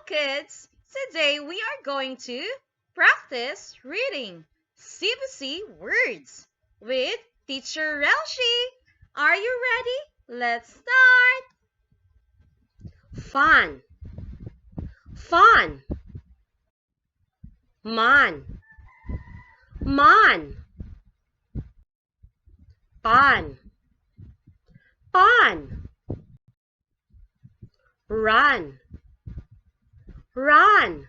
kids! Today we are going to practice reading CBC words with Teacher Relshi. Are you ready? Let's start! Fun, fun. Man, man. Pan, pan. Run, run.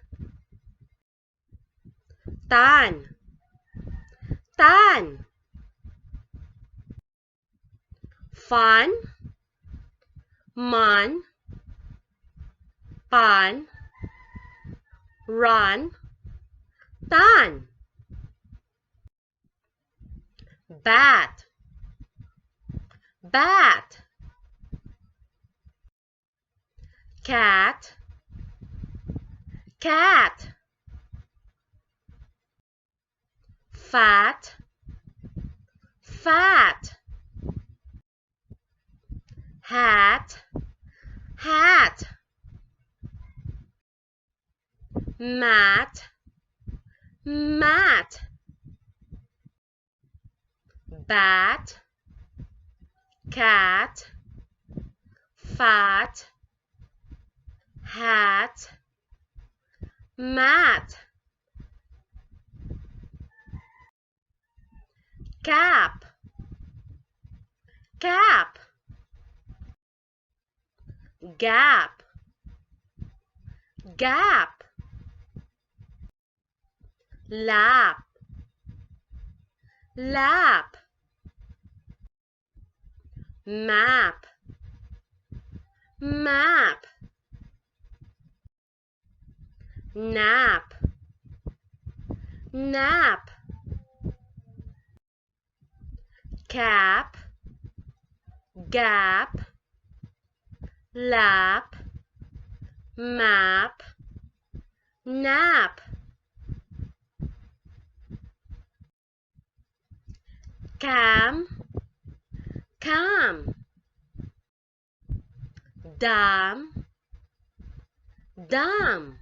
Tan, tan. Fun, man, pan, run, tan. Bat, bat. Cat, cat. Fat, fat. Hat, hat. Mat, mat. Bat, cat, fat, hat, mat. Cap, cap. Gap, gap. Lap, lap. Map, map. Nap, nap. Cap, gap. Lap, map, nap. Cam, cam. Dam, dam.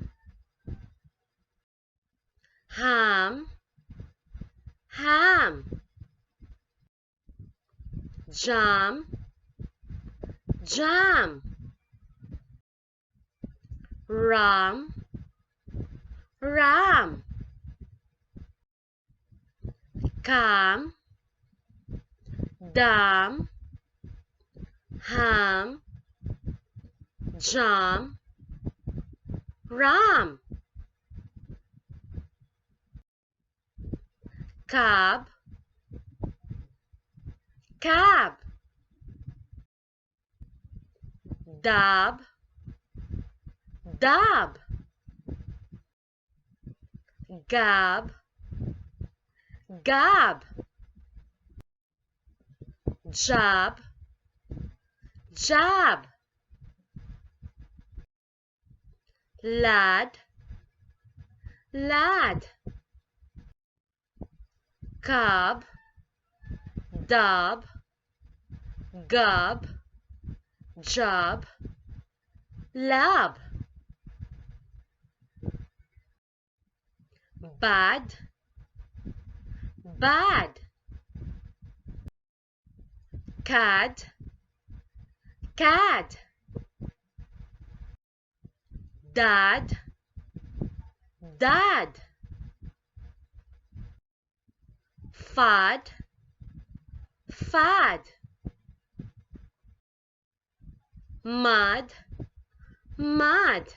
Ham, ham. Jam, jam. Ram, ram. Cam, dam, ham, jam, ram. Cab, cab. Dab, dab. Gab, gab. Jab, jab. Lad, lad. Cub, dub, gub, jub, lab. Bad, bad. Cad, cad. Dad, dad. Fad, fad. Mud, mud.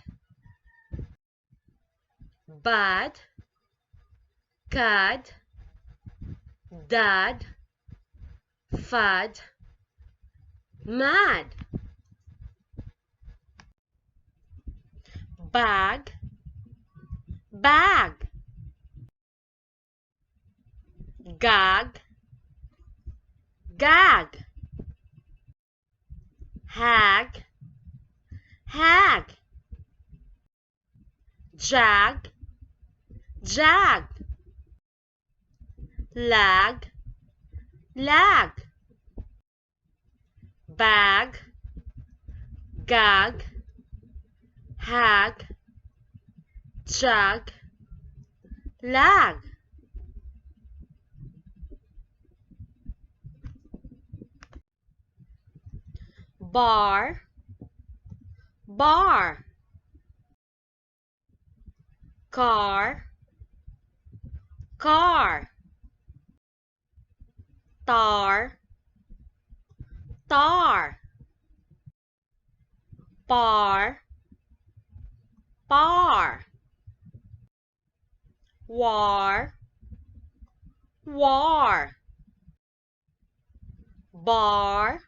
Bad, cad, dad, fad, mad. Bag, bag. Gag, gag. Hag, hag. Jag, jag. Lag, lag. Bag, gag, hag, jug, lag. Bar, bar. Car, car. Tar, tar. Bar, bar. War, war. Bar,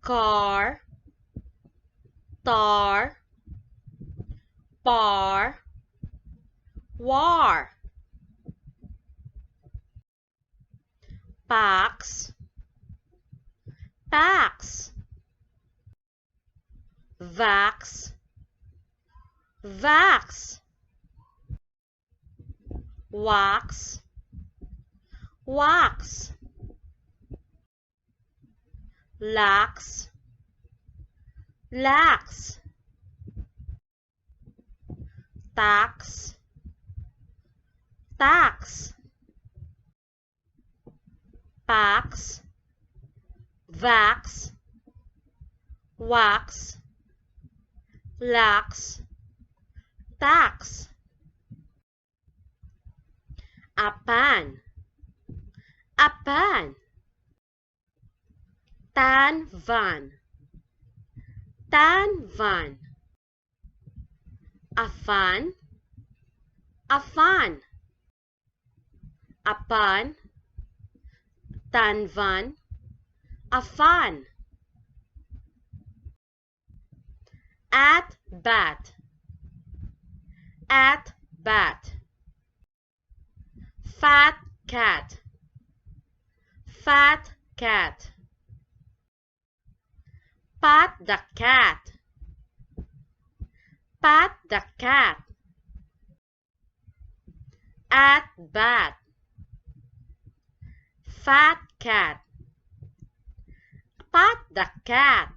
car, tar, bar, war. Pax, pax. Vax, vax. Wax, wax. Lax, lax. Tax, tax. Pax, vax, wax, lax, tax. Apan, apan. Tan van, tan van. Afan, afan. Apan, tan van, afan. At bat, at bat. Fat cat, fat cat. Pat the cat, pat the cat. At bat, fat cat. Pat the cat.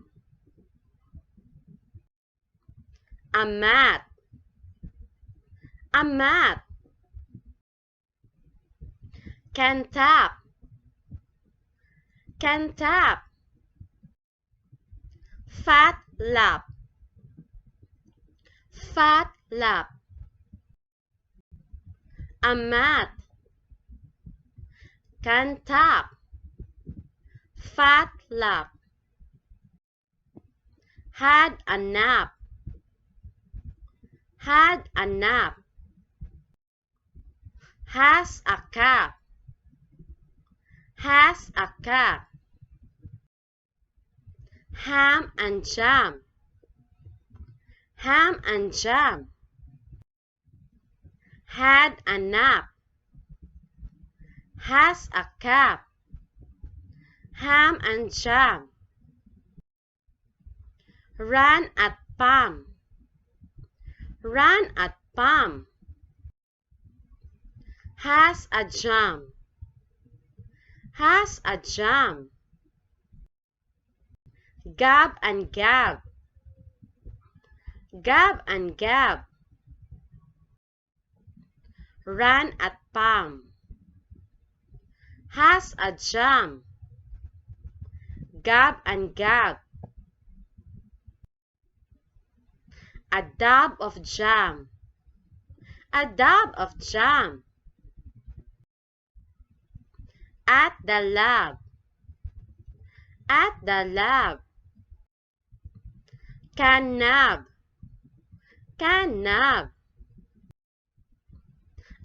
A mat, a mat. Can tap, can tap. Fat lap, fat lap. A mat, can tap. Fat lap. Had a nap, had a nap. Has a cap, has a cap. Ham and jam, ham and jam. Had a nap, has a cap. Ham and jam. Ran at palm, ran at palm. Has a jam, has a jam. Gab and gab, gab and gab. Ran at palm, has a jam. Gab and gab. A dab of jam, a dab of jam. At the lab, at the lab. Can nab, can nab.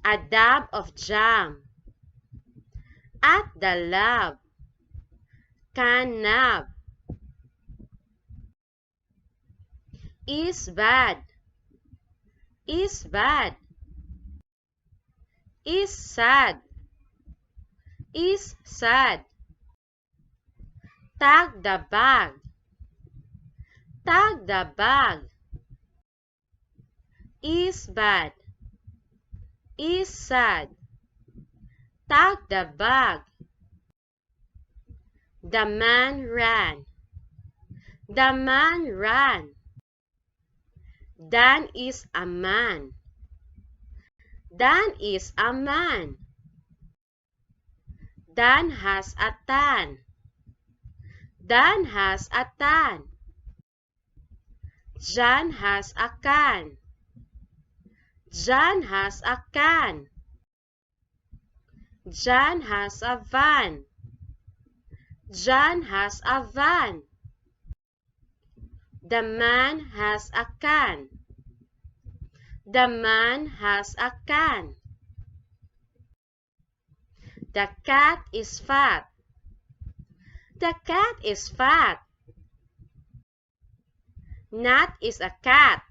A dab of jam. At the lab, can nab. Is bad, is bad. Is sad, is sad. Tag the bag, tag the bag. Is bad, is sad. Tag the bag. The man ran, the man ran. Dan is a man. Dan is a man. Dan has a tan. Dan has a tan. John has a can. John has a can. John has a van. John has a van. The man has a can. The man has a can. The cat is fat. The cat is fat. Nat is a cat.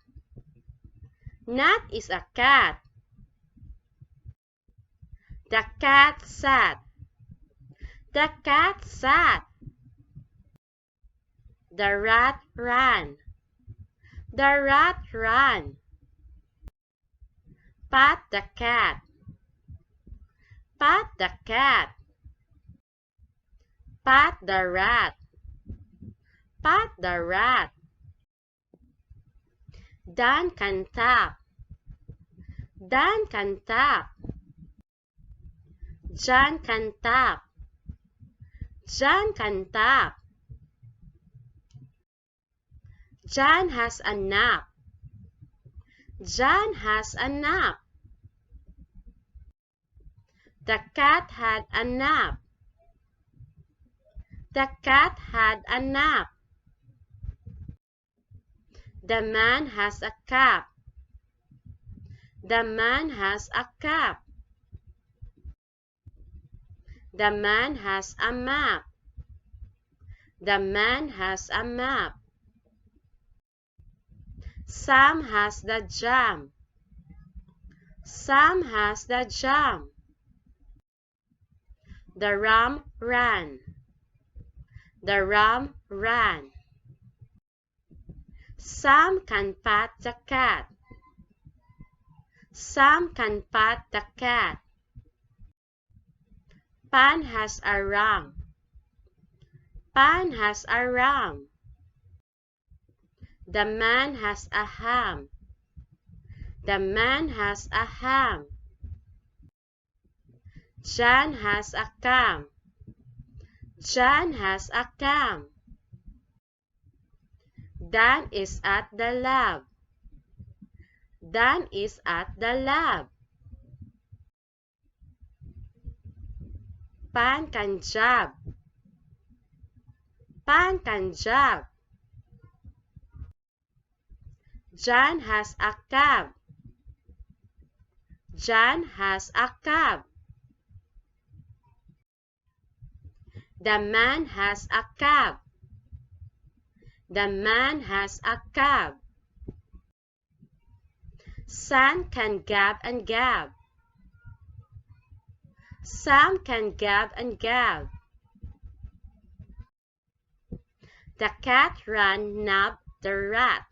Nat is a cat. The cat sat. The cat sat. The rat ran. The rat ran. Pat the cat. Pat the cat. Pat the rat. Pat the rat. Dan can tap. Dan can tap. John can tap. John can tap. John has a nap. John has a nap. The cat had a nap. The cat had a nap. The man has a cap. The man has a cap. The man has a map. The man has a map. Sam has the jam. Sam has the jam. The ram ran. The ram ran. Sam can pat the cat. Sam can pat the cat. Pan has a ram. Pan has a ram. The man has a ham. The man has a ham. John has a cam. John has a cam. Dan is at the lab. Dan is at the lab. Pan can jab. Pan can jab. John has a cab. John has a cab. The man has a cab. The man has a cab. Sam can gab and gab. Sam can gab and gab. The cat ran nabbed the rat.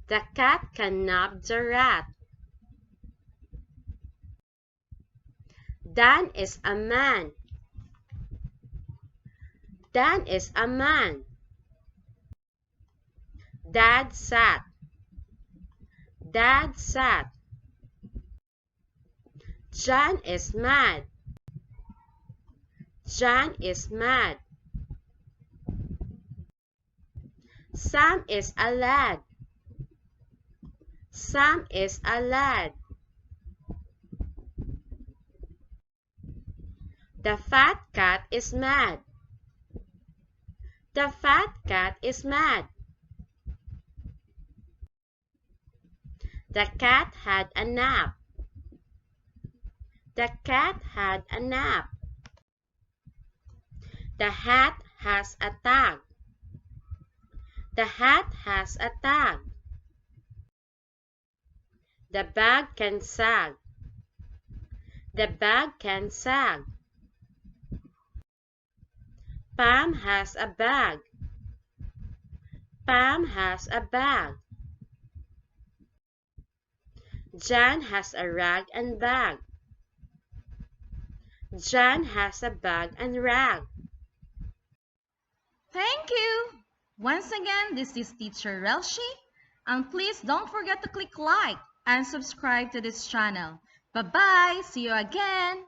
The cat can nab the rat. Dan is a man. Dan is a man. Dad sat. Dad sat. John is mad. John is mad. Sam is a lad. Sam is a lad. The fat cat is mad. The fat cat is mad. The cat had a nap. The cat had a nap. The hat has a tag. The hat has a tag. The bag can sag. The bag can sag. Pam has a bag. Pam has a bag. John has a rag and bag. John has a bag and rag. Thank you! Once again, this is Teacher Relshi. And please don't forget to click like and subscribe to this channel. Bye-bye. See you again.